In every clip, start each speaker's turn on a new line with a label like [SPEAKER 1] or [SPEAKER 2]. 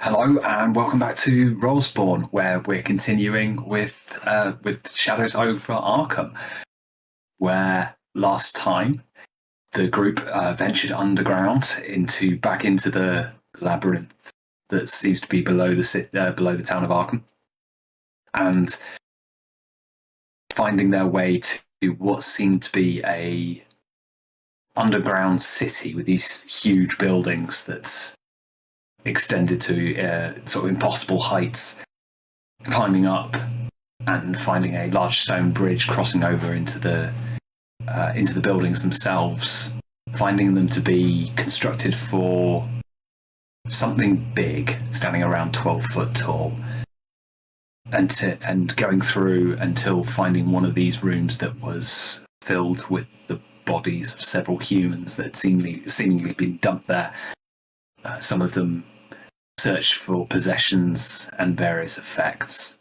[SPEAKER 1] Hello and welcome back to Rollsborne, where we're continuing with Shadows over Arkham. Where last time the group ventured underground back into the labyrinth that seems to be below the town of Arkham, and finding their way to what seemed to be a underground city with these huge buildings that extended to sort of impossible heights, climbing up and finding a large stone bridge crossing over into the buildings themselves, finding them to be constructed for something big, standing around 12 foot tall, and going through until finding one of these rooms that was filled with the bodies of several humans that had seemingly been dumped there. Some of them searched for possessions and various effects,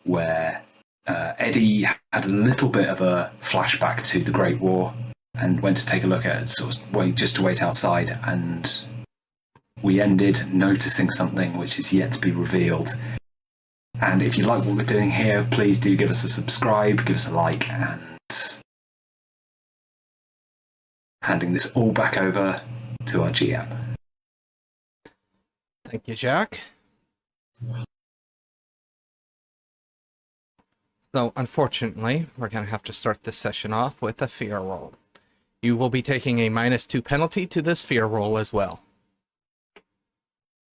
[SPEAKER 1] where Eddie had a little bit of a flashback to the Great War and went to take a look at it, just to wait outside, and we ended noticing something which is yet to be revealed. And if you like what we're doing here, please do give us a subscribe, give us a like, and handing this all back over to our GM.
[SPEAKER 2] Thank you, Jack. So, unfortunately, we're going to have to start this session off with a fear roll. You will be taking a -2 penalty to this fear roll as well.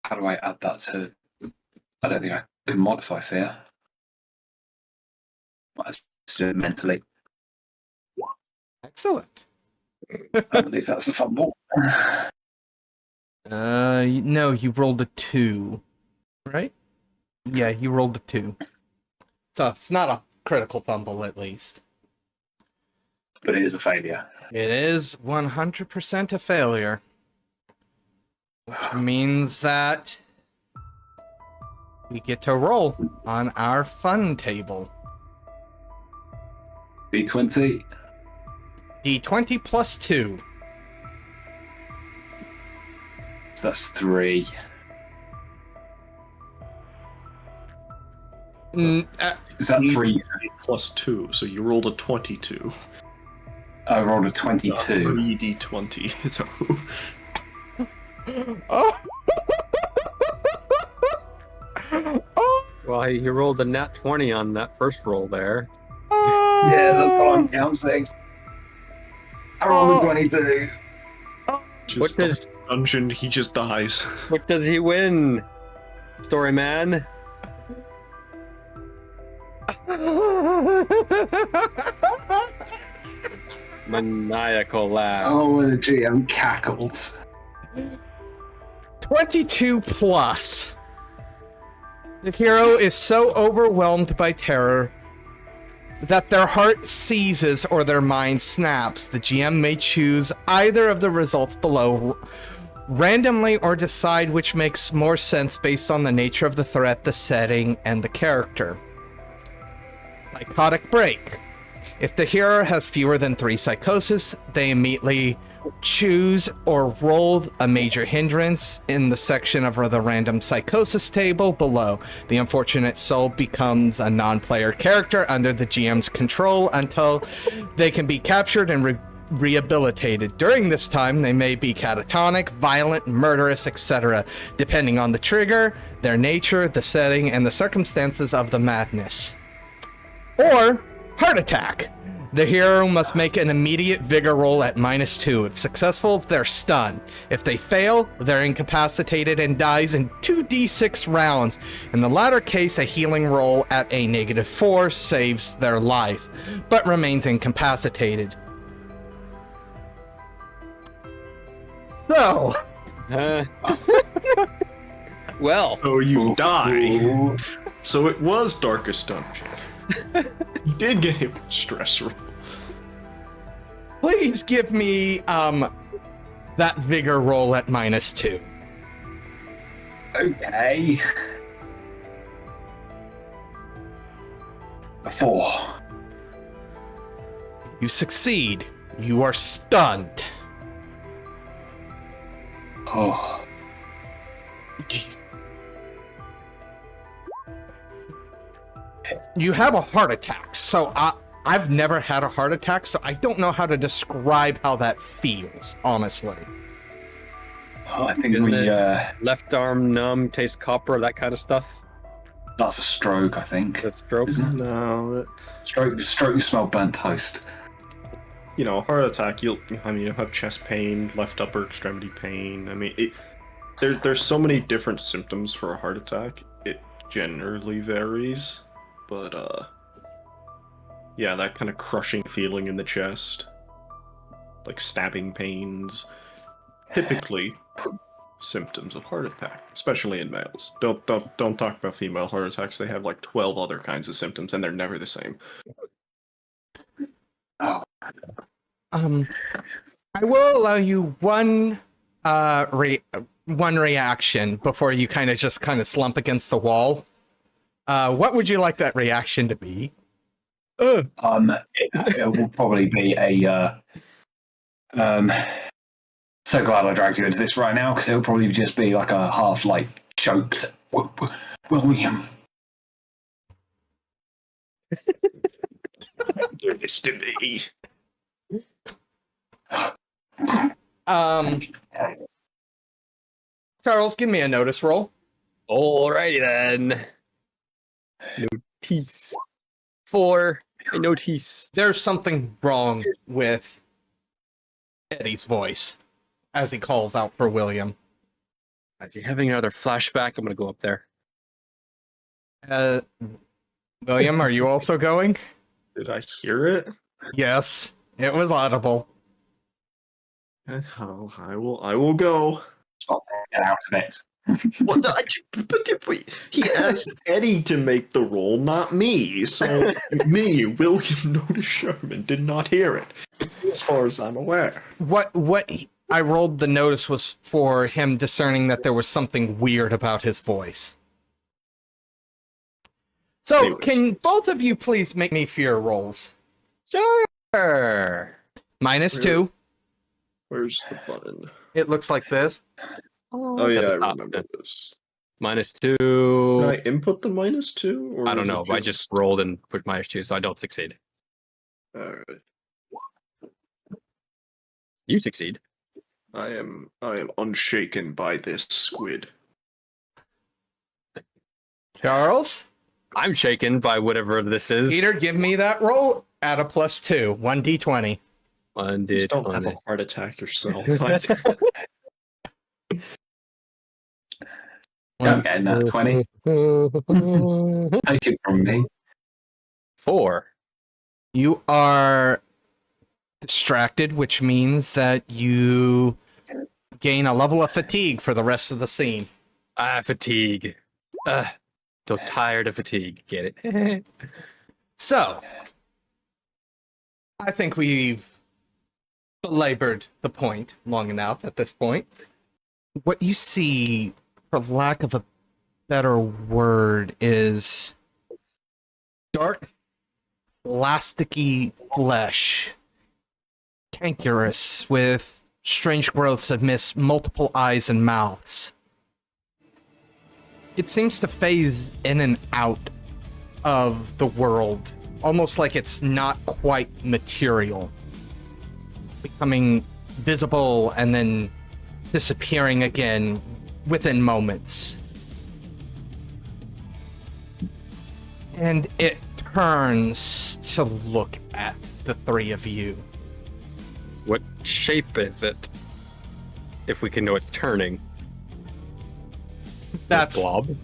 [SPEAKER 1] How do I add that to... I don't think I can modify fear. Might have to do it mentally.
[SPEAKER 2] Excellent.
[SPEAKER 1] I believe that's a fumble.
[SPEAKER 2] No, you rolled a 2, right? Yeah, you rolled a 2. So it's not a critical fumble, at least.
[SPEAKER 1] But it is a failure.
[SPEAKER 2] It is 100% a failure. Which means that we get to roll on our fun table.
[SPEAKER 1] D20.
[SPEAKER 2] D20 plus 2.
[SPEAKER 1] So that's 3. Is that 3?
[SPEAKER 3] Plus 2, so you rolled a 22.
[SPEAKER 1] I rolled a 22.
[SPEAKER 3] 3d20. So...
[SPEAKER 2] Oh.
[SPEAKER 4] Well, he rolled a nat 20 on that first roll there.
[SPEAKER 1] Yeah, that's the one counting. I rolled a 22.
[SPEAKER 4] What does
[SPEAKER 3] dungeon? He just dies.
[SPEAKER 4] What does he win, story man? Maniacal laugh.
[SPEAKER 1] Oh, and the GM cackles.
[SPEAKER 2] 22 plus. The hero is so overwhelmed by terror that their heart seizes or their mind snaps. The GM may choose either of the results below randomly or decide which makes more sense based on the nature of the threat, the setting, and the character. Psychotic break. If the hero has fewer than 3 psychosis, they immediately choose or roll a major hindrance in the section of the random psychosis table below. The unfortunate soul becomes a non-player character under the GM's control until they can be captured and rehabilitated. During this time, they may be catatonic, violent, murderous, etc., depending on the trigger, their nature, the setting, and the circumstances of the madness. Or heart attack. The hero must make an immediate vigor roll at -2. If successful, they're stunned. If they fail, they're incapacitated and dies in 2d6 rounds. In the latter case, a healing roll at a -4 saves their life, but remains incapacitated. So...
[SPEAKER 4] Well.
[SPEAKER 3] So you die. So it was Darkest Dungeon. You did get him stress roll.
[SPEAKER 2] Please give me that vigor roll at -2.
[SPEAKER 1] Okay. A 4.
[SPEAKER 2] You succeed. You are stunned.
[SPEAKER 1] Oh.
[SPEAKER 2] You have a heart attack, so I've never had a heart attack, so I don't know how to describe how that feels, honestly.
[SPEAKER 1] Oh, I think
[SPEAKER 4] Isn't it left arm numb, taste copper, that kind of stuff?
[SPEAKER 1] that's a stroke, I think.
[SPEAKER 4] That's stroke.
[SPEAKER 1] Isn't it?
[SPEAKER 3] No,
[SPEAKER 1] Stroke, you smell burnt toast.
[SPEAKER 3] you know, heart attack. You'll have chest pain, left upper extremity pain. I mean, there's so many different symptoms for a heart attack. It generally varies, but yeah, that kind of crushing feeling in the chest, like stabbing pains, typically symptoms of heart attack, especially in males. Don't talk about female heart attacks. They have like 12 other kinds of symptoms, and they're never the same.
[SPEAKER 1] Oh,
[SPEAKER 2] I will allow you one reaction before you kind of slump against the wall. What would you like that reaction to be?
[SPEAKER 1] it will probably be a. So glad I dragged you into this right now, because it'll probably just be like a half, like, choked William.
[SPEAKER 3] Do this to me.
[SPEAKER 2] Charles, give me a notice roll.
[SPEAKER 4] Alrighty then. Notice. 4. I notice.
[SPEAKER 2] There's something wrong with Eddie's voice as he calls out for William.
[SPEAKER 4] Is he having another flashback? I'm gonna go up there.
[SPEAKER 2] William, are you also going?
[SPEAKER 3] Did I hear it?
[SPEAKER 2] Yes, it was audible.
[SPEAKER 3] Oh, I will go.
[SPEAKER 1] Stop, get out of it.
[SPEAKER 3] Well, no, he asked Eddie to make the roll, not me. So me, William Notice Sherman, did not hear it, as far as I'm aware.
[SPEAKER 2] What I rolled the notice was for him discerning that there was something weird about his voice. So,
[SPEAKER 3] Anyways,
[SPEAKER 2] can both of you please make me fear rolls?
[SPEAKER 4] Sure.
[SPEAKER 2] -2.
[SPEAKER 3] Where's the button?
[SPEAKER 2] It looks like this.
[SPEAKER 3] Oh
[SPEAKER 4] It's
[SPEAKER 3] yeah,
[SPEAKER 4] at
[SPEAKER 3] I
[SPEAKER 4] the top.
[SPEAKER 3] remember this.
[SPEAKER 4] -2.
[SPEAKER 3] Can I input the -2? Or
[SPEAKER 4] I don't
[SPEAKER 3] is it
[SPEAKER 4] know. I just rolled and put -2, so I don't succeed.
[SPEAKER 3] Alright.
[SPEAKER 4] You succeed.
[SPEAKER 3] I am unshaken by this squid.
[SPEAKER 2] Charles?
[SPEAKER 4] I'm shaken by whatever this is.
[SPEAKER 2] Peter, give me that roll at a +2. 1d20.
[SPEAKER 3] Just don't have a heart attack yourself.
[SPEAKER 1] Don't get another 20. Take it from me.
[SPEAKER 4] 4.
[SPEAKER 2] You are distracted, which means that you gain a level of fatigue for the rest of the scene.
[SPEAKER 4] Fatigue. So tired of fatigue. Get it?
[SPEAKER 2] So, I think we've belabored the point long enough at this point. What you see, for lack of a better word, is dark, plasticky flesh, cankerous, with strange growths amidst multiple eyes and mouths. It seems to phase in and out of the world, almost like it's not quite material, becoming visible and then disappearing again within moments. And it turns to look at the three of you.
[SPEAKER 4] What shape is it? If we can know it's turning.
[SPEAKER 2] That's
[SPEAKER 4] a blob?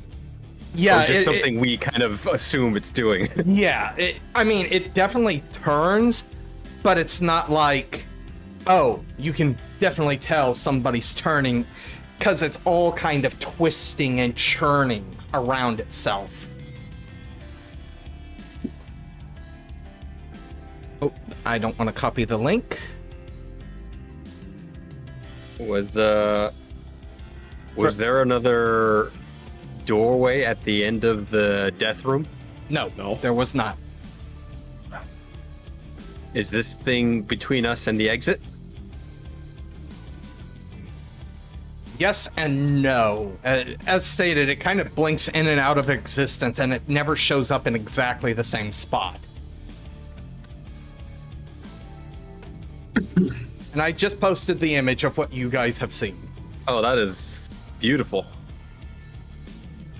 [SPEAKER 2] yeah,
[SPEAKER 4] or just something we kind of assume it's doing.
[SPEAKER 2] Yeah, I mean, it definitely turns, but it's not like, oh, you can definitely tell somebody's turning, because it's all kind of twisting and churning around itself. Oh, I don't want to copy the link.
[SPEAKER 4] Was there another doorway at the end of the death room?
[SPEAKER 2] No, there was not.
[SPEAKER 4] Is this thing between us and the exit?
[SPEAKER 2] Yes and no. As stated, it kind of blinks in and out of existence, and it never shows up in exactly the same spot. And I just posted the image of what you guys have seen.
[SPEAKER 4] Oh, that is beautiful.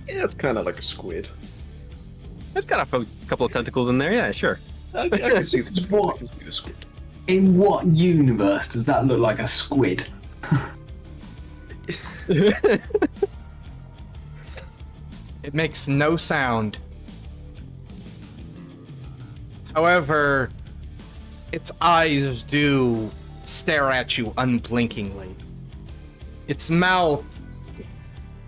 [SPEAKER 3] Yeah, it's kind of like a squid.
[SPEAKER 4] It's got a couple of tentacles in there. Yeah, sure.
[SPEAKER 3] I can see the squid. I can see the squid.
[SPEAKER 1] In what universe does that look like a squid?
[SPEAKER 2] It makes no sound. However, its eyes do stare at you unblinkingly. Its mouth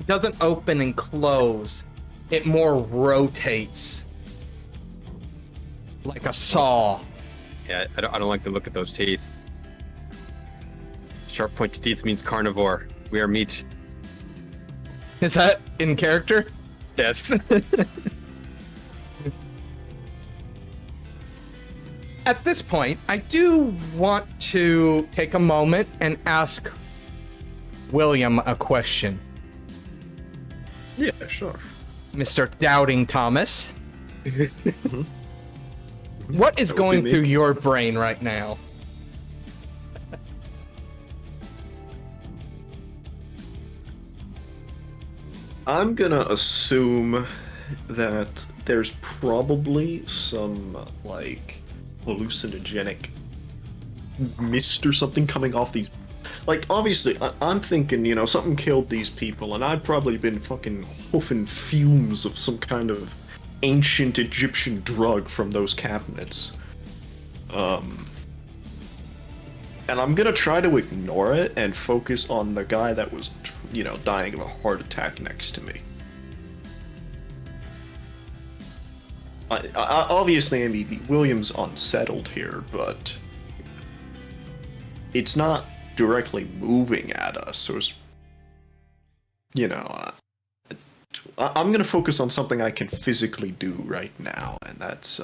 [SPEAKER 2] doesn't open and close. It more rotates like a saw.
[SPEAKER 4] Yeah, I don't like the look of those teeth. Sharp pointed teeth means carnivore. We are meat.
[SPEAKER 2] Is that in character?
[SPEAKER 4] Yes.
[SPEAKER 2] At this point, I do want to take a moment and ask William a question.
[SPEAKER 3] Yeah, sure.
[SPEAKER 2] Mr. Doubting Thomas. What is
[SPEAKER 3] That would
[SPEAKER 2] going
[SPEAKER 3] be me.
[SPEAKER 2] through your brain right now?
[SPEAKER 3] I'm gonna assume that there's probably some, like, hallucinogenic mist or something coming off these. Like, obviously, I'm thinking, you know, something killed these people, and I've probably been fucking hoofing fumes of some kind of ancient Egyptian drug from those cabinets. And I'm gonna try to ignore it and focus on the guy that was, you know, dying of a heart attack next to me. Obviously, I mean, William's unsettled here, but it's not directly moving at us, so it's, you know, I'm gonna focus on something I can physically do right now, and that's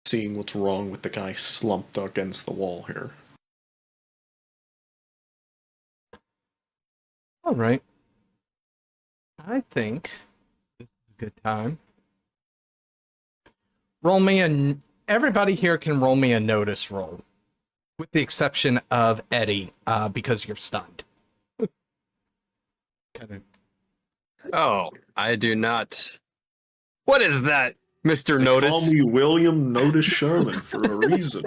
[SPEAKER 3] seeing what's wrong with the guy slumped against the wall here.
[SPEAKER 2] All right. I think this is a good time. Roll me everybody here can roll me a notice roll. With the exception of Eddie, because you're stunned. Kind of.
[SPEAKER 4] Oh, I do not. What is that, Mr.
[SPEAKER 3] Call
[SPEAKER 4] Notice?
[SPEAKER 3] me William Notice Sherman for a reason.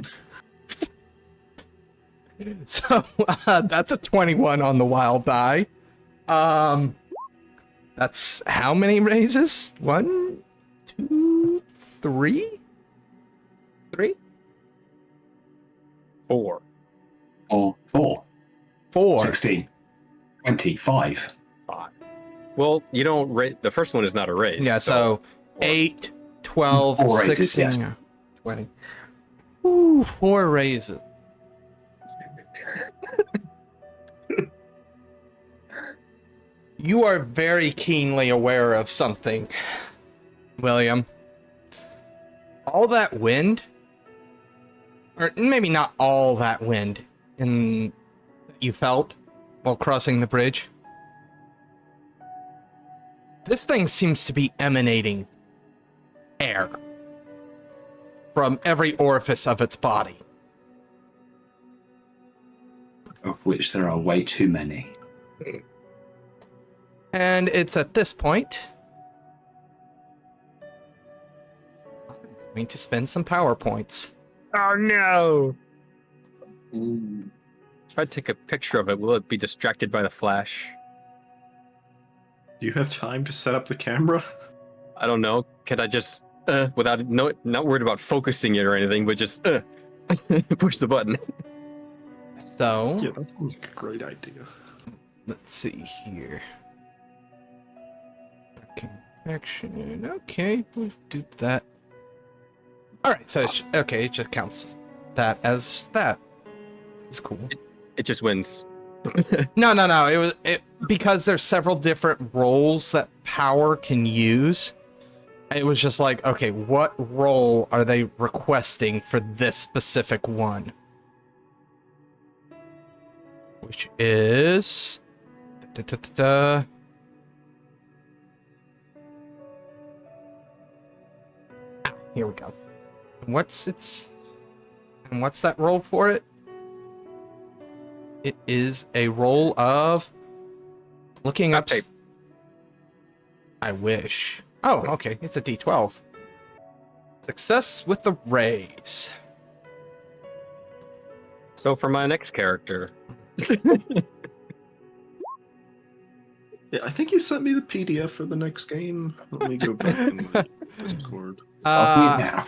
[SPEAKER 2] So that's a 21 on the wild die. That's how many raises? 1, 2, 3? 3?
[SPEAKER 4] 4.
[SPEAKER 1] Or 4,
[SPEAKER 2] 4.
[SPEAKER 1] 16, 25.
[SPEAKER 4] 5. Well, you don't rate. The first one is not a raise.
[SPEAKER 2] Yeah, so 8, 12,
[SPEAKER 1] 4 raises,
[SPEAKER 2] 16,
[SPEAKER 1] yes.
[SPEAKER 2] 20. Ooh, 4 raises. You are very keenly aware of something, William. All that wind, or maybe not all that wind, that you felt while crossing the bridge. This thing seems to be emanating air from every orifice of its body.
[SPEAKER 1] Of which there are way too many.
[SPEAKER 2] And it's at this point I'm going to spend some PowerPoints.
[SPEAKER 4] Oh no! If I take a picture of it, will it be distracted by the flash?
[SPEAKER 3] Do you have time to set up the camera?
[SPEAKER 4] I don't know. Can I just, without not worried about focusing it or anything, but just push the button?
[SPEAKER 2] So,
[SPEAKER 3] Yeah, that sounds like a great idea.
[SPEAKER 2] let's see here. Action. Okay, we'll do that. Alright, so okay, it just counts that as that. It's cool.
[SPEAKER 4] It just wins.
[SPEAKER 2] No. It because there's several different roles that power can use. It was just like, okay, what role are they requesting for this specific one? Which is Da-da-da-da-da. Here we go. What's that roll for it? It is a roll of looking up.
[SPEAKER 4] Tape.
[SPEAKER 2] I wish. Oh, okay. It's a D12. Success with the raise.
[SPEAKER 4] So for my next character,
[SPEAKER 3] Yeah, I think you sent me the PDF for the next game. Let me go back in my Discord.
[SPEAKER 1] I'll see it now.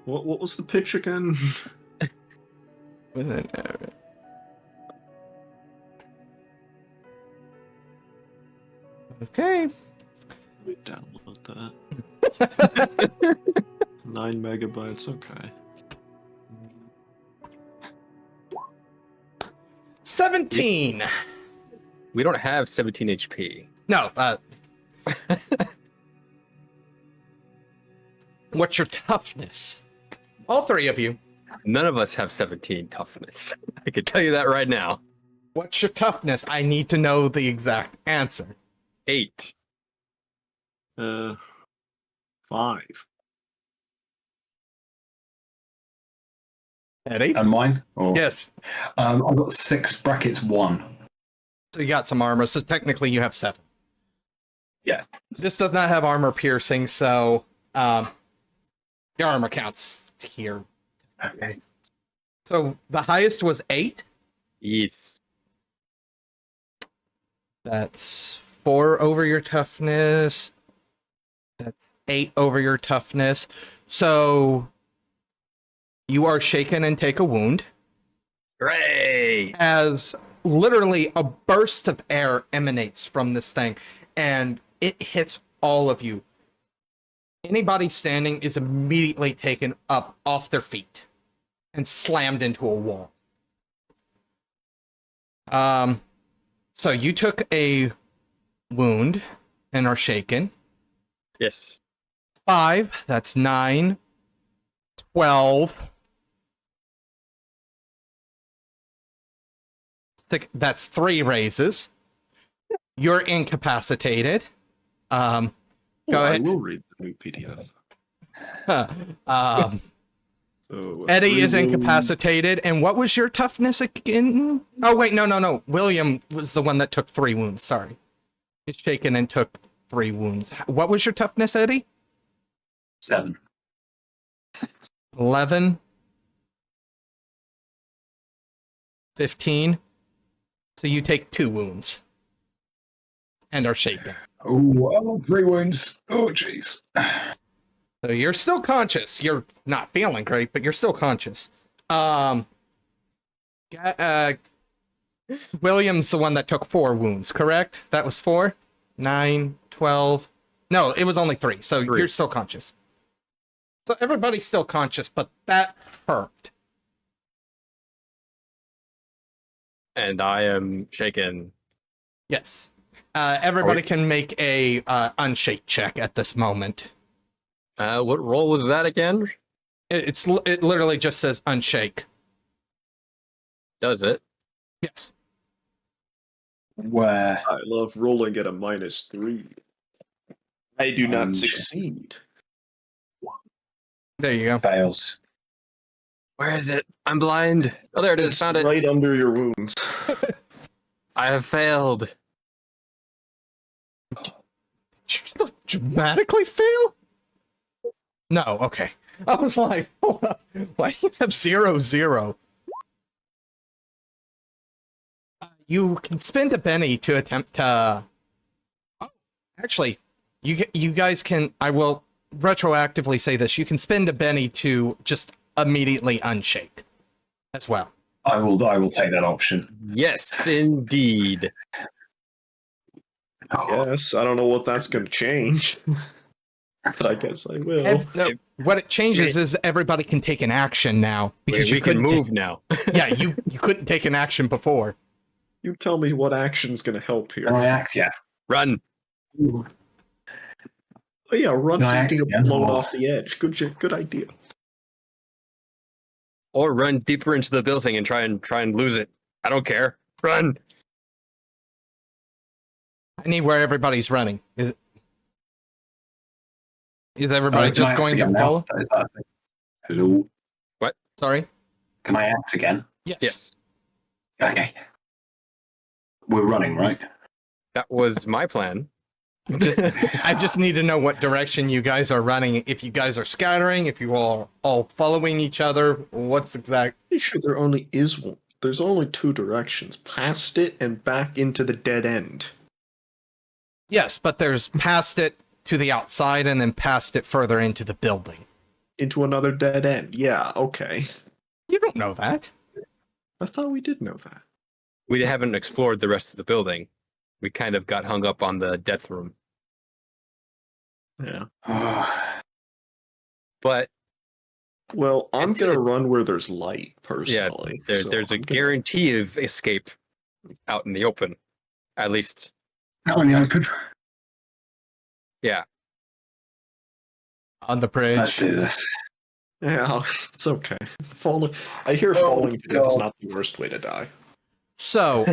[SPEAKER 3] What was the pitch again?
[SPEAKER 2] With an arrow. Okay.
[SPEAKER 3] Let me download that. 9 megabytes, okay.
[SPEAKER 2] 17.
[SPEAKER 4] we don't have 17 HP.
[SPEAKER 2] No. What's your toughness? All three of you.
[SPEAKER 4] None of us have 17 toughness. I can tell you that right now.
[SPEAKER 2] What's your toughness? I need to know the exact answer.
[SPEAKER 4] 8.
[SPEAKER 3] 5.
[SPEAKER 2] Eddie?
[SPEAKER 1] And mine? Or,
[SPEAKER 2] Yes.
[SPEAKER 1] I've got 6 brackets 1.
[SPEAKER 2] So you got some armor, so technically you have 7.
[SPEAKER 1] Yeah.
[SPEAKER 2] This does not have armor piercing, so your armor counts here.
[SPEAKER 1] Okay.
[SPEAKER 2] So the highest was 8.
[SPEAKER 4] Yes.
[SPEAKER 2] That's 4 over your toughness. That's 8 over your toughness. So you are shaken and take a wound.
[SPEAKER 4] Hooray!
[SPEAKER 2] As literally a burst of air emanates from this thing, and it hits all of you. Anybody standing is immediately taken up off their feet and slammed into a wall. So you took a wound and are shaken.
[SPEAKER 4] Yes.
[SPEAKER 2] 5, that's 9, 12. That's 3 raises. You're incapacitated. Go
[SPEAKER 3] I
[SPEAKER 2] ahead.
[SPEAKER 3] will read the new PDF. So,
[SPEAKER 2] Eddie is
[SPEAKER 3] 3 wounds.
[SPEAKER 2] incapacitated. And what was your toughness again? Oh, wait, no. William was the one that took 3 wounds. Sorry. He's shaken and took 3 wounds. What was your toughness, Eddie?
[SPEAKER 1] 7.
[SPEAKER 2] 11. 15. So you take 2 wounds. And are shaken.
[SPEAKER 1] Oh, 3 wounds. Oh, jeez.
[SPEAKER 2] So you're still conscious. You're not feeling great, but you're still conscious. William's the one that took 4 wounds, correct? That was 4? 9, 12. No, it was only 3, so
[SPEAKER 4] 3.
[SPEAKER 2] you're still conscious. So everybody's still conscious, but that hurt.
[SPEAKER 4] And I am shaken.
[SPEAKER 2] Yes. Everybody can make a unshake check at this moment.
[SPEAKER 4] What roll was that again?
[SPEAKER 2] It literally just says unshake.
[SPEAKER 4] Does it?
[SPEAKER 2] Yes.
[SPEAKER 1] Where?
[SPEAKER 3] I love rolling at a -3. I do not
[SPEAKER 1] Shit.
[SPEAKER 3] succeed.
[SPEAKER 2] There you go.
[SPEAKER 1] Fails.
[SPEAKER 4] Where is it? I'm blind. Oh, there it is.
[SPEAKER 3] It's
[SPEAKER 4] Found it.
[SPEAKER 3] right under your wounds.
[SPEAKER 4] I have failed.
[SPEAKER 2] Dramatically fail? No, okay. I was like, hold up. Why do you have 0, 0? You can spend a penny to attempt to... Actually, you guys can... I will retroactively say this. You can spend a penny to just immediately unshake as well.
[SPEAKER 1] I will take that option.
[SPEAKER 4] Yes, indeed.
[SPEAKER 3] Yes, I don't know what that's going to change. But I guess I will.
[SPEAKER 2] What it changes is everybody can take an action now. Because
[SPEAKER 4] we
[SPEAKER 2] you
[SPEAKER 4] can
[SPEAKER 2] couldn't
[SPEAKER 4] move now.
[SPEAKER 2] Yeah, you couldn't take an action before.
[SPEAKER 3] You tell me what action's going to help here.
[SPEAKER 1] Can I act? Yeah.
[SPEAKER 4] Run.
[SPEAKER 3] Oh yeah, run
[SPEAKER 1] No,
[SPEAKER 3] so you can
[SPEAKER 1] actually,
[SPEAKER 3] get blown
[SPEAKER 1] I'm-
[SPEAKER 3] off the edge. Good idea.
[SPEAKER 4] Or run deeper into the building and try and lose it. I don't care. Run.
[SPEAKER 2] I need where everybody's running. Is everybody just going to follow?
[SPEAKER 1] Hello.
[SPEAKER 2] Sorry?
[SPEAKER 1] Can I act again?
[SPEAKER 4] Yes.
[SPEAKER 1] Okay. We're running, right?
[SPEAKER 4] That was my plan.
[SPEAKER 2] I just need to know what direction you guys are running. If you guys are scattering, if you are all following each other, what's exact?
[SPEAKER 3] Pretty sure there only is one. There's only two directions: past it and back into the dead end.
[SPEAKER 2] Yes, but there's past it to the outside and then past it further into the building.
[SPEAKER 3] Into another dead end. Yeah, okay.
[SPEAKER 2] You don't know that.
[SPEAKER 3] I thought we did know that.
[SPEAKER 4] We haven't explored the rest of the building. We kind of got hung up on the death room.
[SPEAKER 3] Yeah.
[SPEAKER 4] But
[SPEAKER 3] Well, I'm gonna run where there's light, personally.
[SPEAKER 4] yeah,
[SPEAKER 3] so
[SPEAKER 4] there's a
[SPEAKER 3] I'm gonna-
[SPEAKER 4] guarantee of escape out in the open. At least,
[SPEAKER 1] Out in the open.
[SPEAKER 4] yeah.
[SPEAKER 2] On the bridge.
[SPEAKER 1] Let's do this.
[SPEAKER 3] Yeah, it's okay. Falling. I hear
[SPEAKER 1] Oh,
[SPEAKER 3] falling.
[SPEAKER 1] God.
[SPEAKER 3] It's not the worst way to die.
[SPEAKER 2] So,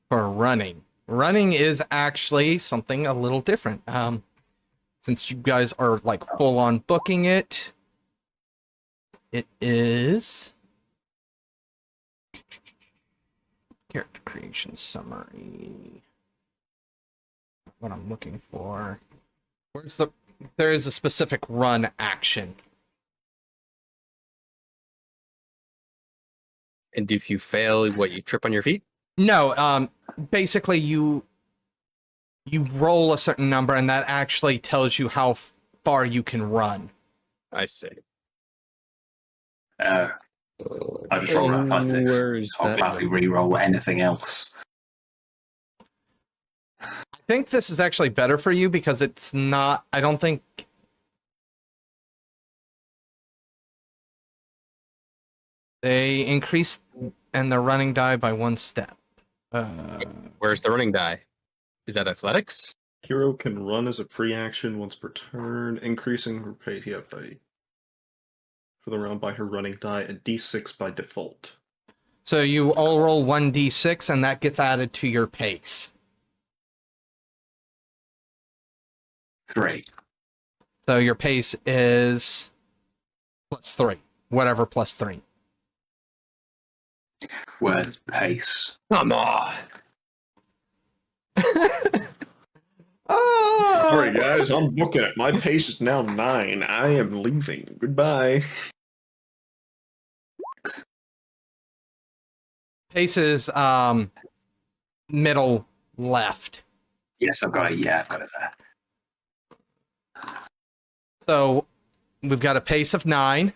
[SPEAKER 2] for running is actually something a little different. Since you guys are like full on booking it, it is character creation summary. What I'm looking for. There is a specific run action.
[SPEAKER 4] And if you fail, you trip on your feet?
[SPEAKER 2] No, basically you roll a certain number and that actually tells you how far you can run.
[SPEAKER 4] I see.
[SPEAKER 1] I just rolled athletics.
[SPEAKER 4] Where is
[SPEAKER 1] I'll
[SPEAKER 4] that?
[SPEAKER 1] gladly re-roll anything else.
[SPEAKER 2] I think this is actually better for you because it's not, I don't think they increase and the running die by 1 step.
[SPEAKER 4] Where's the running die? Is that athletics?
[SPEAKER 3] Hero can run as a free action once per turn, increasing her pace. Yeah, for the round by her running die, a d6 by default.
[SPEAKER 2] So you all roll 1d6 and that gets added to your pace.
[SPEAKER 1] 3.
[SPEAKER 2] So your pace is +3, whatever +3.
[SPEAKER 1] Word pace.
[SPEAKER 4] Come on.
[SPEAKER 3] Sorry, guys, I'm booking it. My pace is now 9. I am leaving. Goodbye.
[SPEAKER 2] Pace is middle left.
[SPEAKER 1] Yes, I've got it. Yeah, I've got it there.
[SPEAKER 2] So we've got a pace of 9,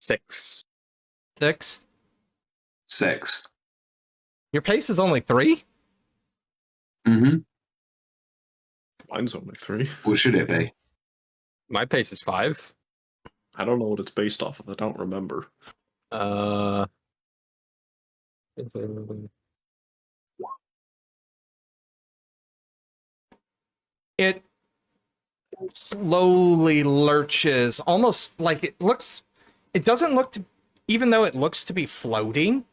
[SPEAKER 4] 6.
[SPEAKER 2] 6.
[SPEAKER 1] 6.
[SPEAKER 2] Your pace is only 3?
[SPEAKER 1] Mm-hmm.
[SPEAKER 3] Mine's only 3.
[SPEAKER 1] What should it be?
[SPEAKER 4] My pace is 5.
[SPEAKER 3] I don't know what it's based off of. I don't remember.
[SPEAKER 2] It slowly lurches, almost like it doesn't look to, even though it looks to be floating,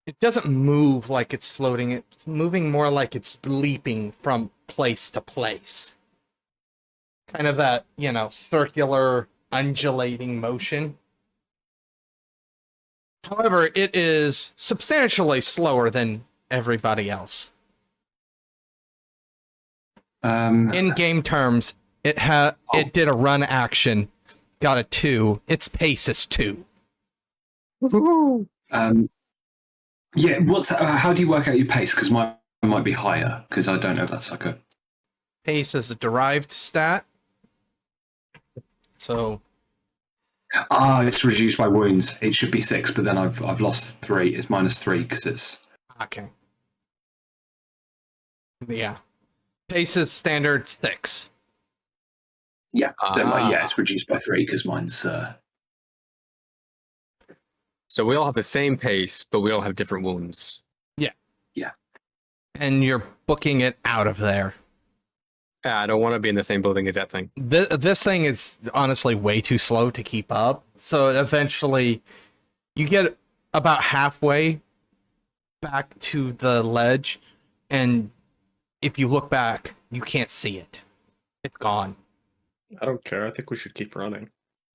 [SPEAKER 2] it doesn't move like it's floating. It's moving more like it's leaping from place to place. Kind of that, circular, undulating motion. However, it is substantially slower than everybody else. In game terms, it did a run action, got a 2. Its pace is 2.
[SPEAKER 1] Yeah. How do you work out your pace? Because mine might be higher. Because I don't know if that's like a
[SPEAKER 2] Pace is a derived stat. So
[SPEAKER 1] it's reduced by wounds. It should be 6, but then I've lost 3. It's -3 because it's
[SPEAKER 2] okay. Yeah. Pace is standard 6.
[SPEAKER 1] yeah. Then it's reduced by 3 because mine's
[SPEAKER 4] So we all have the same pace, but we all have different wounds.
[SPEAKER 1] yeah.
[SPEAKER 2] And you're booking it out of there.
[SPEAKER 4] I don't want to be in the same building as that thing.
[SPEAKER 2] This thing is honestly way too slow to keep up. So eventually you get about halfway back to the ledge, and if you look back, you can't see it. It's gone.
[SPEAKER 3] I don't care. I think we should keep running.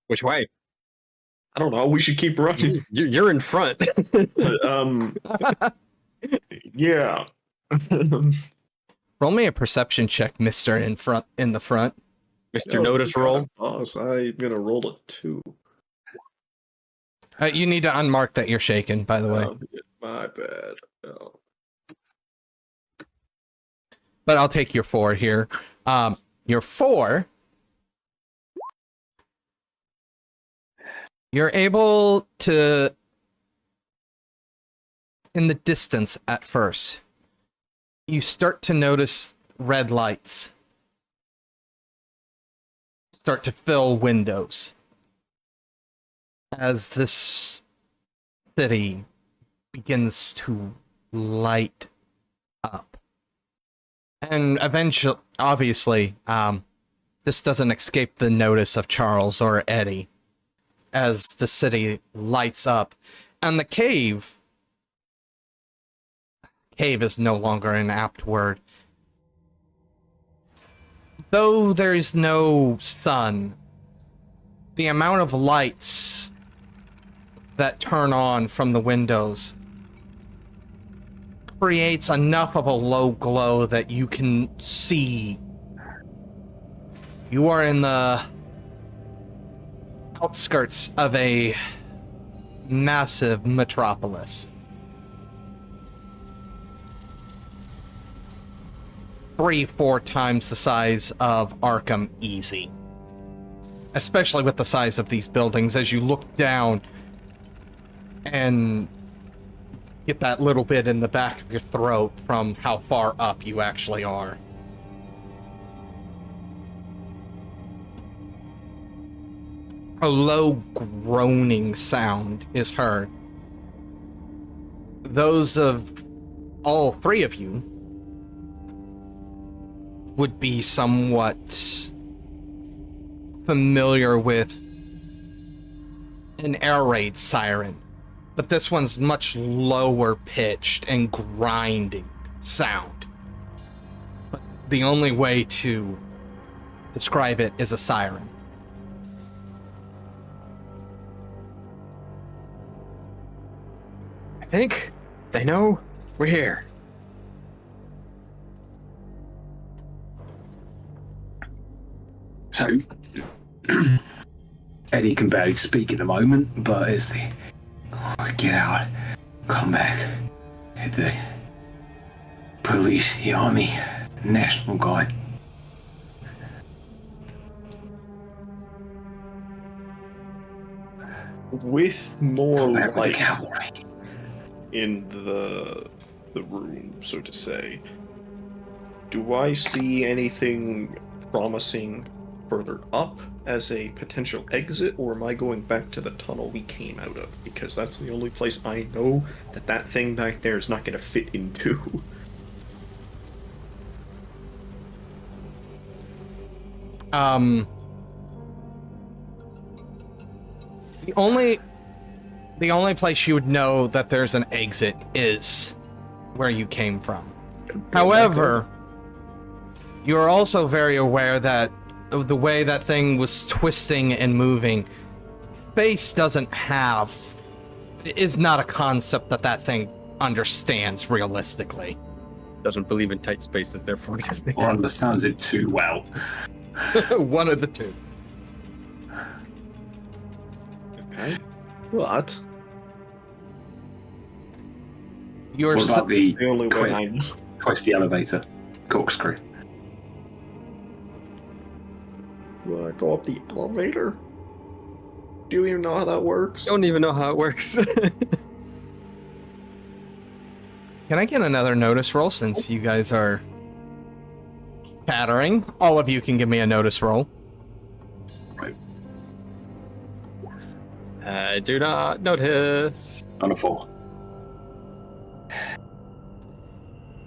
[SPEAKER 4] Which way?
[SPEAKER 3] I don't know. We should keep running.
[SPEAKER 4] You're in front.
[SPEAKER 3] Yeah.
[SPEAKER 2] Roll me a perception check, Mister in the front.
[SPEAKER 4] Mr. Notice roll.
[SPEAKER 3] Boss, I'm gonna roll a 2.
[SPEAKER 2] You need to unmark that you're shaken, by the way.
[SPEAKER 3] My bad. Oh.
[SPEAKER 2] But I'll take your 4 here. Your 4. You're able to, in the distance at first, you start to notice red lights start to fill windows as this city begins to light up. And eventually, obviously, this doesn't escape the notice of Charles or Eddie as the city lights up. And the cave is no longer an apt word. Though there is no sun, the amount of lights that turn on from the windows creates enough of a low glow that you can see. You are in the outskirts of a massive metropolis. 3-4 times the size of Arkham easy. Especially with the size of these buildings as you look down and get that little bit in the back of your throat from how far up you actually are. A low groaning sound is heard. Those of all 3 of you would be somewhat familiar with an air raid siren, but this one's much lower pitched and grinding sound. But the only way to describe it is a siren.
[SPEAKER 4] I think they know we're here.
[SPEAKER 1] So, Eddie can barely speak at the moment, but as the get out, come back, the police, the army, National Guard.
[SPEAKER 3] With more
[SPEAKER 1] Come back with the
[SPEAKER 3] light
[SPEAKER 1] cavalry.
[SPEAKER 3] in the room, so to say, do I see anything promising further up as a potential exit, or am I going back to the tunnel we came out of? Because that's the only place I know that thing back there is not going to fit into.
[SPEAKER 2] The only place you would know that there's an exit is where you came from. However, you're also very aware that of the way that thing was twisting and moving, space is not a concept that thing understands realistically.
[SPEAKER 4] Doesn't believe in tight spaces, therefore it just makes
[SPEAKER 1] Or
[SPEAKER 4] sense.
[SPEAKER 1] understands it too well.
[SPEAKER 2] One of the two.
[SPEAKER 3] Okay. What?
[SPEAKER 2] You're
[SPEAKER 1] What about the
[SPEAKER 3] The only way I know.
[SPEAKER 1] twisty elevator corkscrew?
[SPEAKER 3] Do I go up the elevator? Do you even know how that works?
[SPEAKER 4] Don't even know how it works.
[SPEAKER 2] Can I get another notice roll since you guys are chattering? All of you can give me a notice roll.
[SPEAKER 1] Right.
[SPEAKER 4] I do not notice.
[SPEAKER 1] On a 4.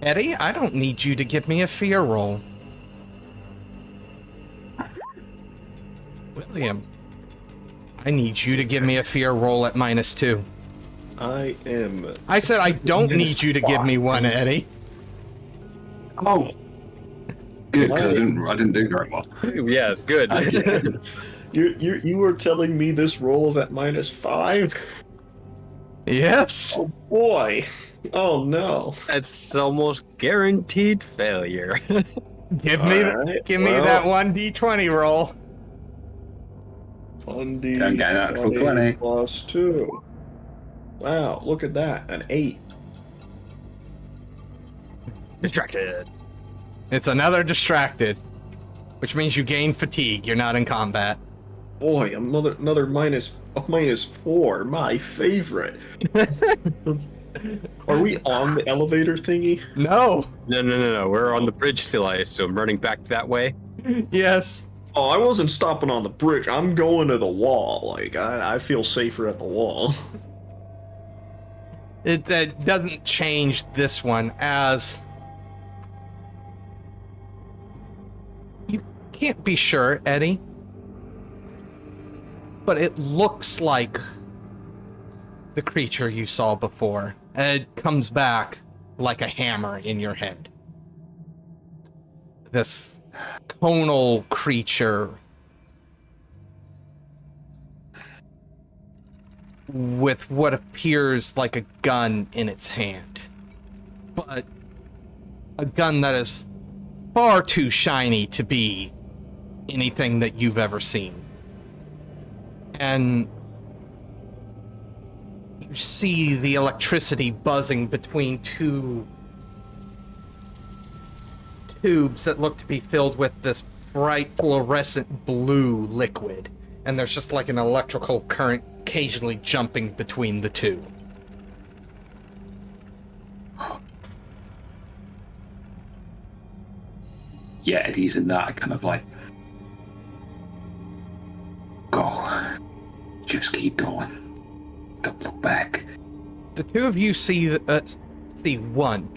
[SPEAKER 2] Eddie, I don't need you to give me a fear roll. William, I need you to give me a fear roll at -2.
[SPEAKER 3] I am.
[SPEAKER 2] I said I don't need you to give me one, Eddie.
[SPEAKER 1] Oh, good, because I didn't do very well.
[SPEAKER 4] Yeah, good.
[SPEAKER 3] You were telling me this roll is at -5?
[SPEAKER 2] Yes.
[SPEAKER 3] Oh boy. Oh no.
[SPEAKER 4] That's almost guaranteed failure.
[SPEAKER 2] Give me
[SPEAKER 3] Alright,
[SPEAKER 2] that 1d20 roll.
[SPEAKER 3] 1d
[SPEAKER 1] Don't get that for 20.
[SPEAKER 3] plus 2. Wow, look at that. An 8.
[SPEAKER 4] Distracted.
[SPEAKER 2] It's another distracted, which means you gain fatigue. You're not in combat.
[SPEAKER 3] Boy, another -4. My favorite. Are we on the elevator thingy?
[SPEAKER 2] No.
[SPEAKER 4] No. We're on the bridge still, I assume. Running back that way.
[SPEAKER 2] Yes.
[SPEAKER 3] Oh, I wasn't stopping on the bridge. I'm going to the wall. Like, I feel safer at the wall.
[SPEAKER 2] That doesn't change this one, as you can't be sure, Eddie, but it looks like the creature you saw before. And it comes back like a hammer in your head. This conal creature with what appears like a gun in its hand, but a gun that is far too shiny to be anything that you've ever seen. And you see the electricity buzzing between two tubes that look to be filled with this bright fluorescent blue liquid, and there's just like an electrical current occasionally jumping between the two.
[SPEAKER 1] Yeah, Eddie's in that kind of like, go, just keep going, don't look back.
[SPEAKER 2] The two of you see one,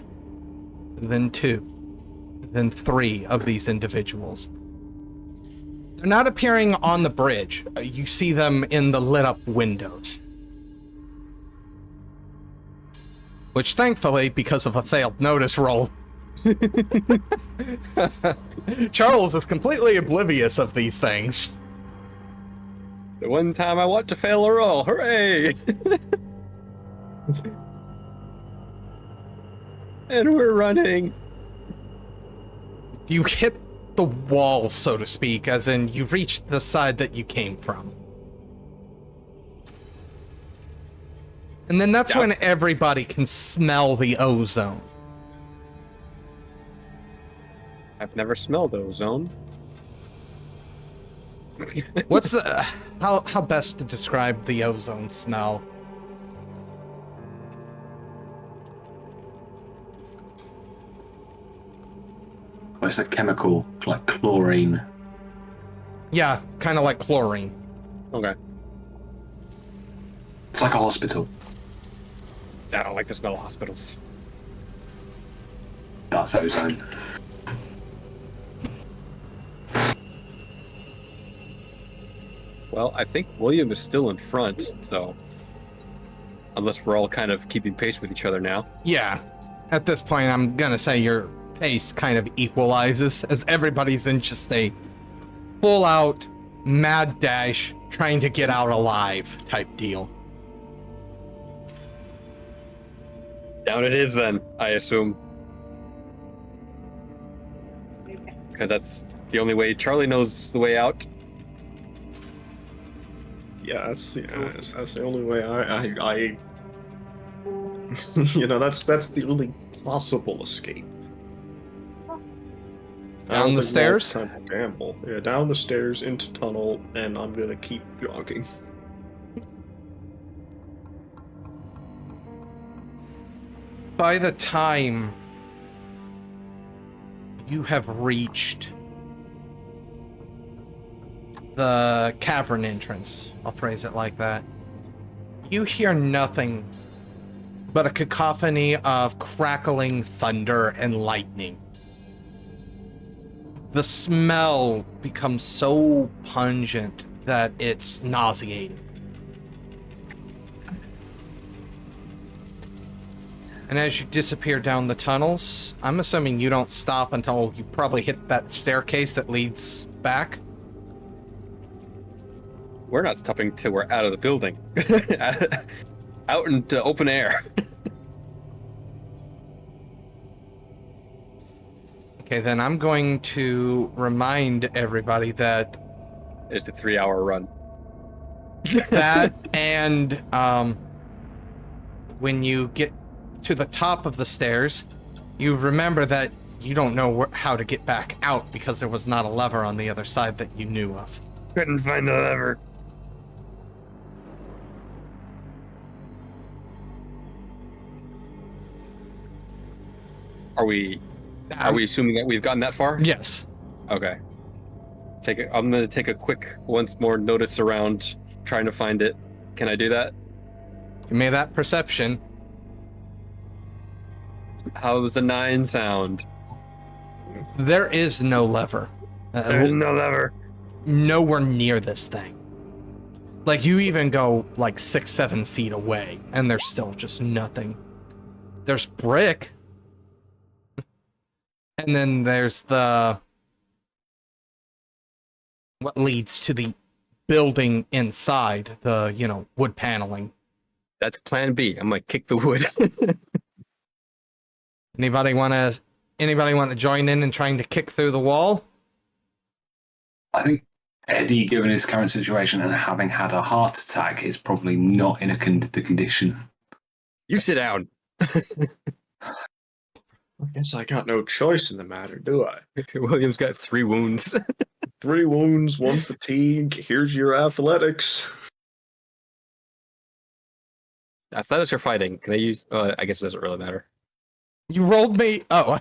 [SPEAKER 2] then two, then three of these individuals. They're not appearing on the bridge. You see them in the lit up windows. Which thankfully, because of a failed notice roll, Charles is completely oblivious of these things.
[SPEAKER 4] The one time I want to fail a roll. Hooray! And we're running.
[SPEAKER 2] You hit the wall, so to speak, as in you've reached the side that you came from. And then that's when everybody can smell the ozone.
[SPEAKER 4] I've never smelled ozone.
[SPEAKER 2] What's the, how best to describe the ozone smell?
[SPEAKER 1] Well, it's a chemical, like chlorine.
[SPEAKER 2] Yeah, kind of like chlorine.
[SPEAKER 4] Okay.
[SPEAKER 1] It's like a hospital.
[SPEAKER 4] I don't like the smell of hospitals.
[SPEAKER 1] That's ozone.
[SPEAKER 4] Well, I think William is still in front, so... Unless we're all kind of keeping pace with each other now.
[SPEAKER 2] Yeah. At this point, I'm gonna say your pace kind of equalizes, as everybody's in just a full-out mad dash, trying to get out alive type deal.
[SPEAKER 4] Down it is then, I assume. Because that's the only way Charlie knows the way out.
[SPEAKER 3] Yeah, that's the only way I you know, that's the only possible escape.
[SPEAKER 2] Down the stairs?
[SPEAKER 3] Time to gamble. Yeah, down the stairs, into tunnel, and I'm gonna keep jogging.
[SPEAKER 2] By the time you have reached the cavern entrance, I'll phrase it like that, you hear nothing but a cacophony of crackling thunder and lightning. The smell becomes so pungent that it's nauseating. And as you disappear down the tunnels, I'm assuming you don't stop until you probably hit that staircase that leads back.
[SPEAKER 4] We're not stopping till we're out of the building. Out into open air.
[SPEAKER 2] Okay, then I'm going to remind everybody that
[SPEAKER 4] It's a 3-hour run.
[SPEAKER 2] that and when you get to the top of the stairs, you remember that you don't know how to get back out because there was not a lever on the other side that you knew of.
[SPEAKER 4] Couldn't find the lever. Are we assuming that we've gotten that far?
[SPEAKER 2] Yes.
[SPEAKER 4] Okay. I'm gonna take a quick once more notice around trying to find it. Can I do that?
[SPEAKER 2] You made that perception.
[SPEAKER 4] How's the 9 sound?
[SPEAKER 2] There is no lever.
[SPEAKER 4] There's no lever.
[SPEAKER 2] Nowhere near this thing. Like, you even go like 6-7 feet away, and there's still just nothing. There's brick. And then there's what leads to the building inside, the, wood paneling.
[SPEAKER 4] That's plan B. I'm gonna kick the wood.
[SPEAKER 2] Anybody want to join in trying to kick through the wall?
[SPEAKER 1] I think Eddie, given his current situation and having had a heart attack, is probably not in the condition.
[SPEAKER 4] You sit down.
[SPEAKER 3] I guess I got no choice in the matter, do I?
[SPEAKER 4] William's got 3 wounds.
[SPEAKER 3] 3 wounds, 1 fatigue. Here's your athletics.
[SPEAKER 4] Athletics or fighting? Can I use? I guess it doesn't really matter.
[SPEAKER 2] You rolled me. Oh.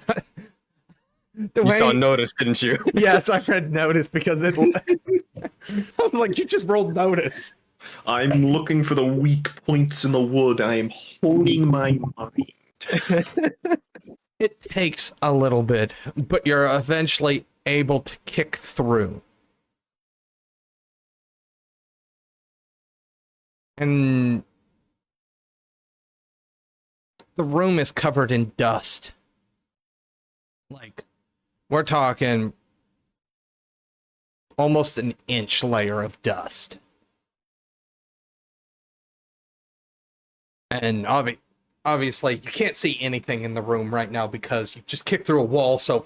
[SPEAKER 4] You saw notice, didn't you?
[SPEAKER 2] Yes, I read notice because it. I'm like, you just rolled notice.
[SPEAKER 3] I'm looking for the weak points in the wood. I am holding my mind.
[SPEAKER 2] It takes a little bit, but you're eventually able to kick through. And the room is covered in dust. Like, we're talking almost an inch layer of dust. And obviously, you can't see anything in the room right now because you just kicked through a wall, so...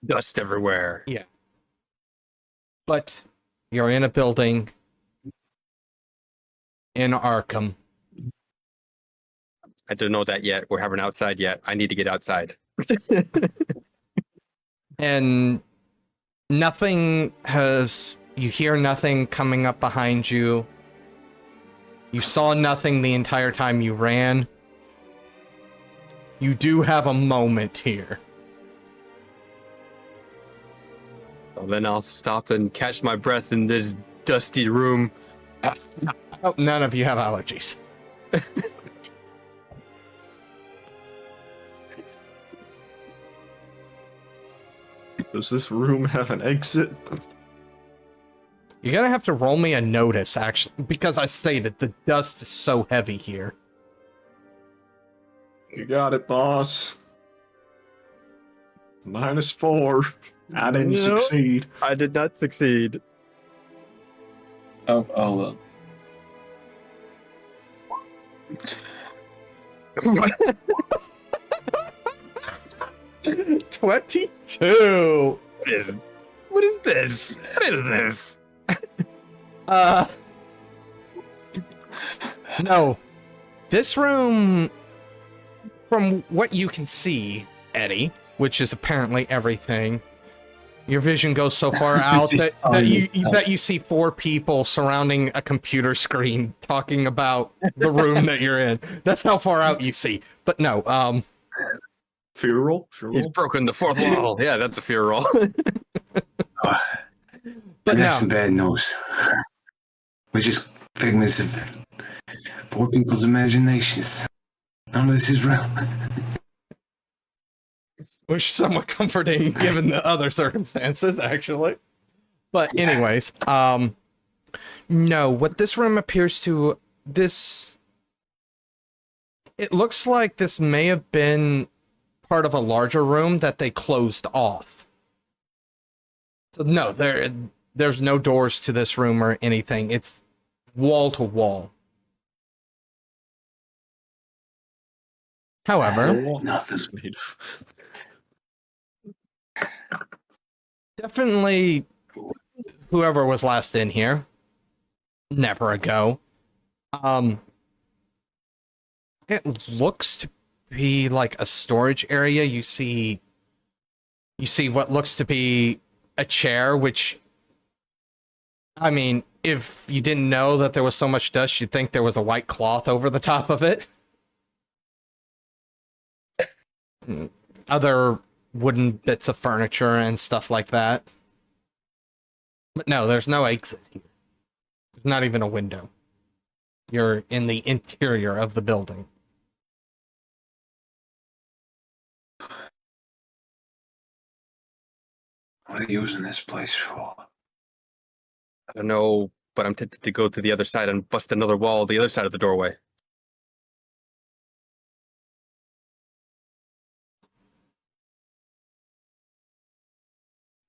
[SPEAKER 4] Dust everywhere.
[SPEAKER 2] Yeah. But you're in a building in Arkham.
[SPEAKER 4] I don't know that yet. We haven't outside yet. I need to get outside.
[SPEAKER 2] And you hear nothing coming up behind you. You saw nothing the entire time you ran. You do have a moment here.
[SPEAKER 4] Well, then I'll stop and catch my breath in this dusty room.
[SPEAKER 2] Oh, none of you have allergies.
[SPEAKER 3] Does this room have an exit?
[SPEAKER 2] You're gonna have to roll me a notice, actually, because I stated the dust is so heavy here.
[SPEAKER 3] You got it, boss. -4. I didn't succeed.
[SPEAKER 4] I did not succeed.
[SPEAKER 1] Oh,
[SPEAKER 2] 22.
[SPEAKER 4] What is this? What is this?
[SPEAKER 2] No. This room, from what you can see, Eddie, which is apparently everything, your vision goes so far out that you see 4 people surrounding a computer screen talking about the room that you're in. That's how far out you see. But no,
[SPEAKER 3] Fear roll?
[SPEAKER 4] He's broken the 4th wall. Yeah, that's a fear roll.
[SPEAKER 2] but
[SPEAKER 1] that's
[SPEAKER 2] no.
[SPEAKER 1] some bad news. We're just figments of 4 people's imaginations. None of this is real.
[SPEAKER 2] Which is somewhat comforting given the other circumstances, actually. But anyways, no, what this room appears to, It looks like this may have been part of a larger room that they closed off. So no, there's no doors to this room or anything. It's wall to wall. However,
[SPEAKER 1] Nothing's
[SPEAKER 3] made of.
[SPEAKER 2] definitely whoever was last in here, never ago. It looks to be like a storage area. You see what looks to be a chair, which, I mean, if you didn't know that there was so much dust, you'd think there was a white cloth over the top of it. Other wooden bits of furniture and stuff like that. But no, there's no exit here. There's not even a window. You're in the interior of the building.
[SPEAKER 1] What are you using this place for?
[SPEAKER 4] I don't know, but I'm tempted to go to the other side and bust another wall the other side of the doorway.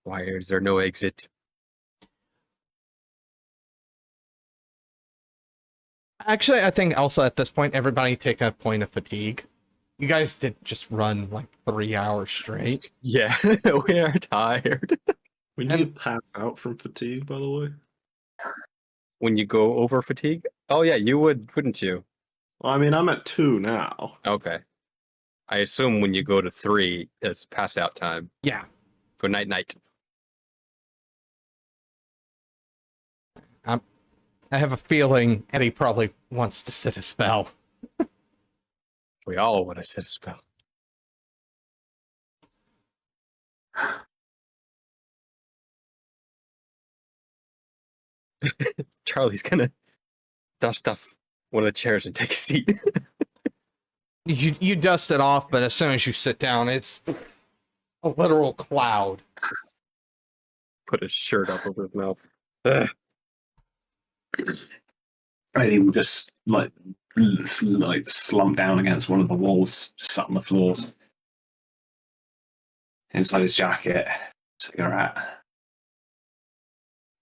[SPEAKER 4] Why is there no exit?
[SPEAKER 2] Actually, I think also at this point, everybody take a point of fatigue. You guys did just run like 3 hours straight.
[SPEAKER 4] Yeah, we are tired.
[SPEAKER 3] When you pass out from fatigue, by the way.
[SPEAKER 4] When you go over fatigue? Oh yeah, you would, wouldn't you?
[SPEAKER 3] Well, I mean, I'm at 2 now.
[SPEAKER 4] Okay. I assume when you go to 3, it's pass out time.
[SPEAKER 2] Yeah.
[SPEAKER 4] Go night night.
[SPEAKER 2] I have a feeling Eddie probably wants to sit a spell.
[SPEAKER 4] We all want to set a spell. Charlie's gonna dust off one of the chairs and take a seat.
[SPEAKER 2] You dust it off, but as soon as you sit down, it's a literal cloud.
[SPEAKER 4] Put his shirt up over his mouth. Ugh.
[SPEAKER 1] And he would just like slump down against one of the walls, just sat on the floor. Inside his jacket, cigarette.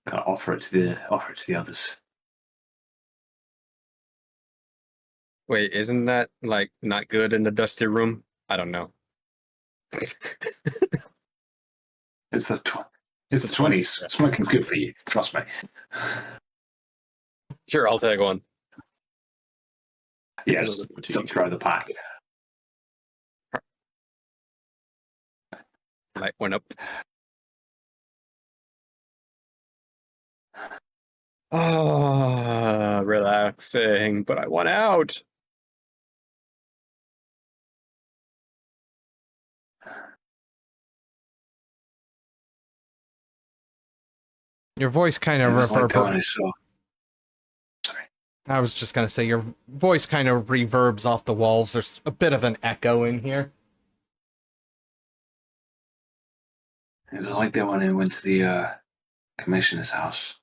[SPEAKER 1] Kind of offer it to the others.
[SPEAKER 4] Wait, isn't that like not good in the dusty room? I don't know.
[SPEAKER 1] It's the 20s. Smoking's good for you. Trust me.
[SPEAKER 4] Sure, I'll take one.
[SPEAKER 1] Yeah, just throw the pack.
[SPEAKER 4] Light went up. Ah, relaxing, but I want out.
[SPEAKER 2] Your voice kind of
[SPEAKER 1] It was like that when I
[SPEAKER 2] reverberates.
[SPEAKER 1] saw. Sorry.
[SPEAKER 2] I was just gonna say your voice kind of reverbs off the walls. There's a bit of an echo in here.
[SPEAKER 1] It was like that when I went to the commissioner's house.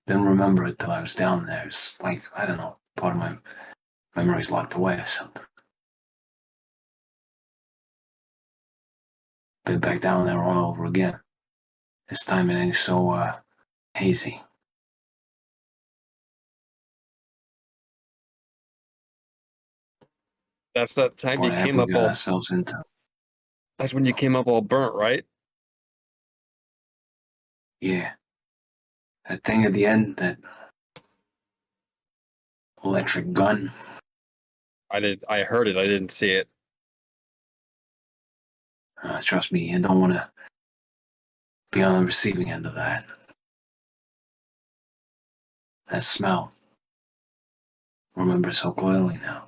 [SPEAKER 1] Didn't remember it till I was down there. It's like, I don't know, part of my memory's locked away or something. Been back down there all over again. This time it ain't so hazy.
[SPEAKER 4] That's that time
[SPEAKER 1] What
[SPEAKER 4] you
[SPEAKER 1] have
[SPEAKER 4] came
[SPEAKER 1] we
[SPEAKER 4] up
[SPEAKER 1] got
[SPEAKER 4] all.
[SPEAKER 1] ourselves into?
[SPEAKER 4] That's when you came up all burnt, right?
[SPEAKER 1] Yeah. That thing at the end, that electric gun.
[SPEAKER 4] I heard it. I didn't see it.
[SPEAKER 1] Trust me, you don't want to be on the receiving end of that. That smell. Remember so clearly now.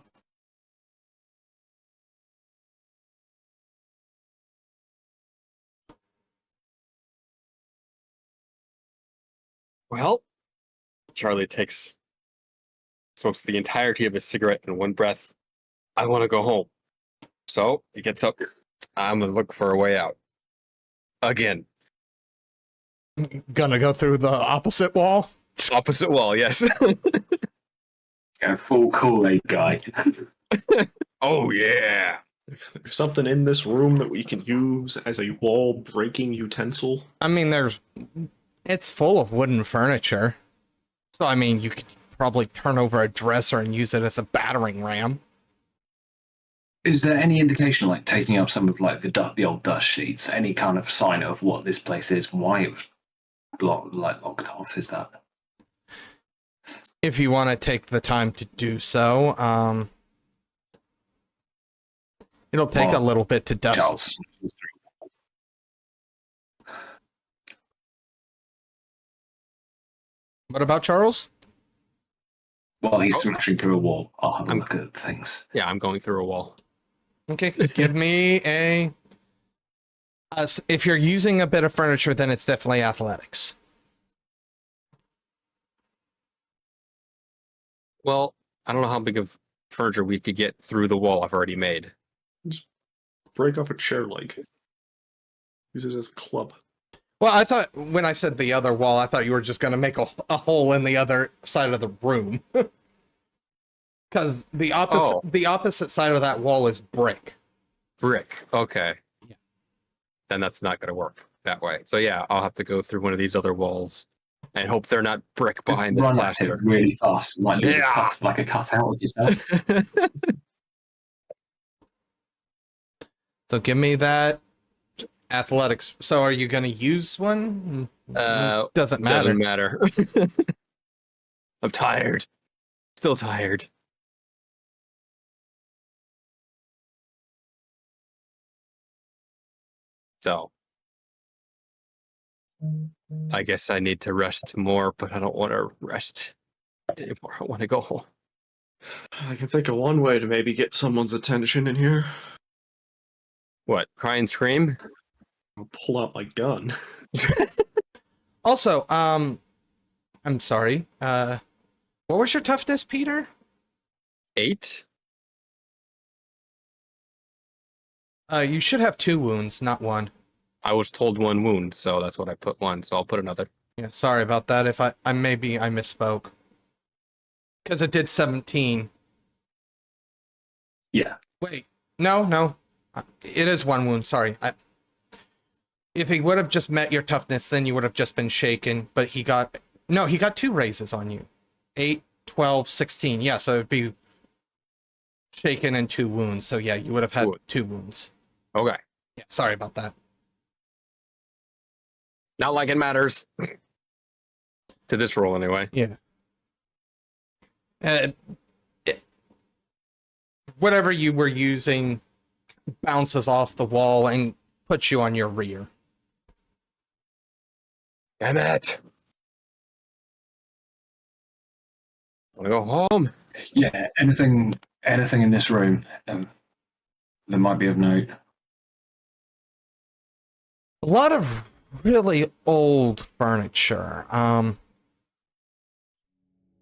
[SPEAKER 4] Well, Charlie smokes the entirety of his cigarette in one breath. I want to go home. So he gets up. I'm going to look for a way out. Again.
[SPEAKER 2] Gonna go through the opposite wall.
[SPEAKER 4] Opposite wall, yes.
[SPEAKER 1] Go full Kool-Aid guy.
[SPEAKER 4] Oh yeah.
[SPEAKER 3] There's something in this room that we can use as a wall-breaking utensil.
[SPEAKER 2] I mean, it's full of wooden furniture. So, I mean, you could probably turn over a dresser and use it as a battering ram.
[SPEAKER 1] Is there any indication, like taking up some of like the old dust sheets, any kind of sign of what this place is, why it was locked off? Is that?
[SPEAKER 2] If you want to take the time to do so, it'll take a little bit to dust.
[SPEAKER 1] Charles.
[SPEAKER 2] What about Charles?
[SPEAKER 1] While he's smashing through a wall, I'll have a look at things.
[SPEAKER 4] Yeah, I'm going through a wall.
[SPEAKER 2] Okay, give me if you're using a bit of furniture, then it's definitely athletics.
[SPEAKER 4] Well, I don't know how big of furniture we could get through the wall I've already made.
[SPEAKER 3] Just break off a chair leg. Use it as a club.
[SPEAKER 2] Well, I thought when I said the other wall, I thought you were just going to make a hole in the other side of the room. Because the opposite side of that wall is brick.
[SPEAKER 4] Brick. Okay.
[SPEAKER 2] Yeah.
[SPEAKER 4] Then that's not going to work that way. So yeah, I'll have to go through one of these other walls and hope they're not brick behind this
[SPEAKER 1] Run at
[SPEAKER 4] plaster.
[SPEAKER 1] it really fast, like a cutout of yourself.
[SPEAKER 2] So give me that athletics. So are you going to use one? Doesn't matter.
[SPEAKER 4] Doesn't matter. I'm tired. Still tired. So I guess I need to rest more, but I don't want to rest anymore. I want to go home.
[SPEAKER 3] I can think of one way to maybe get someone's attention in here.
[SPEAKER 4] What? Cry and scream?
[SPEAKER 3] I'll pull out my gun.
[SPEAKER 2] Also, I'm sorry. What was your toughness, Peter?
[SPEAKER 4] 8?
[SPEAKER 2] You should have 2 wounds, not 1.
[SPEAKER 4] I was told 1 wound, so that's what I put 1, so I'll put another.
[SPEAKER 2] Yeah, sorry about that. If I misspoke. Because it did 17.
[SPEAKER 1] Yeah.
[SPEAKER 2] Wait, no. It is 1 wound, sorry. If he would have just met your toughness, then you would have just been shaken, but he got 2 raises on you. 8, 12, 16. Yeah, so it'd be shaken and 2 wounds. So yeah, you would have had 2 wounds.
[SPEAKER 4] Okay.
[SPEAKER 2] Yeah, sorry about that.
[SPEAKER 4] Not like it matters. To this roll, anyway.
[SPEAKER 2] Yeah. Whatever you were using bounces off the wall and puts you on your rear.
[SPEAKER 4] Damn it. I want to go home.
[SPEAKER 1] Yeah. Anything in this room that might be of note?
[SPEAKER 2] A lot of really old furniture.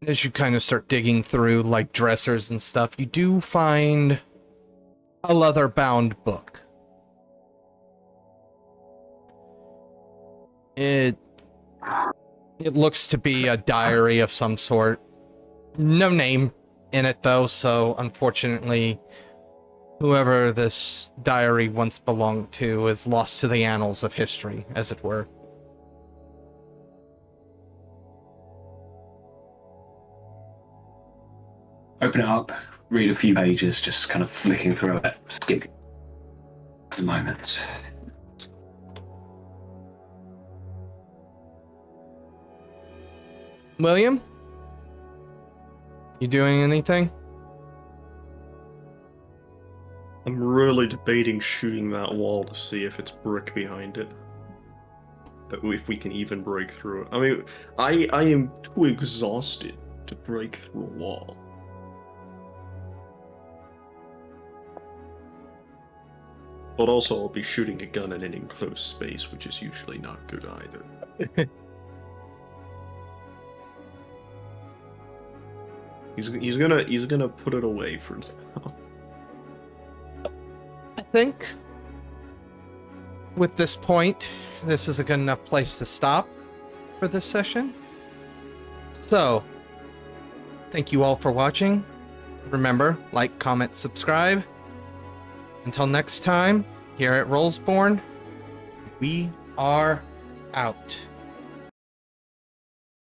[SPEAKER 2] As you kind of start digging through like dressers and stuff, you do find a leather-bound book. It looks to be a diary of some sort. No name in it though, so unfortunately whoever this diary once belonged to is lost to the annals of history, as it were.
[SPEAKER 1] Open it up, read a few pages, just kind of flicking through it, skipping at the moment.
[SPEAKER 2] William? You doing anything?
[SPEAKER 3] I'm really debating shooting that wall to see if it's brick behind it. That if we can even break through it. I mean, I am too exhausted to break through a wall. But also, I'll be shooting a gun in an enclosed space, which is usually not good either. He's gonna put it away for now.
[SPEAKER 2] I think with this point, this is a good enough place to stop for this session. So, Thank you all for watching. Remember, like, comment, subscribe. Until next time, here at Rollsborne, we are out.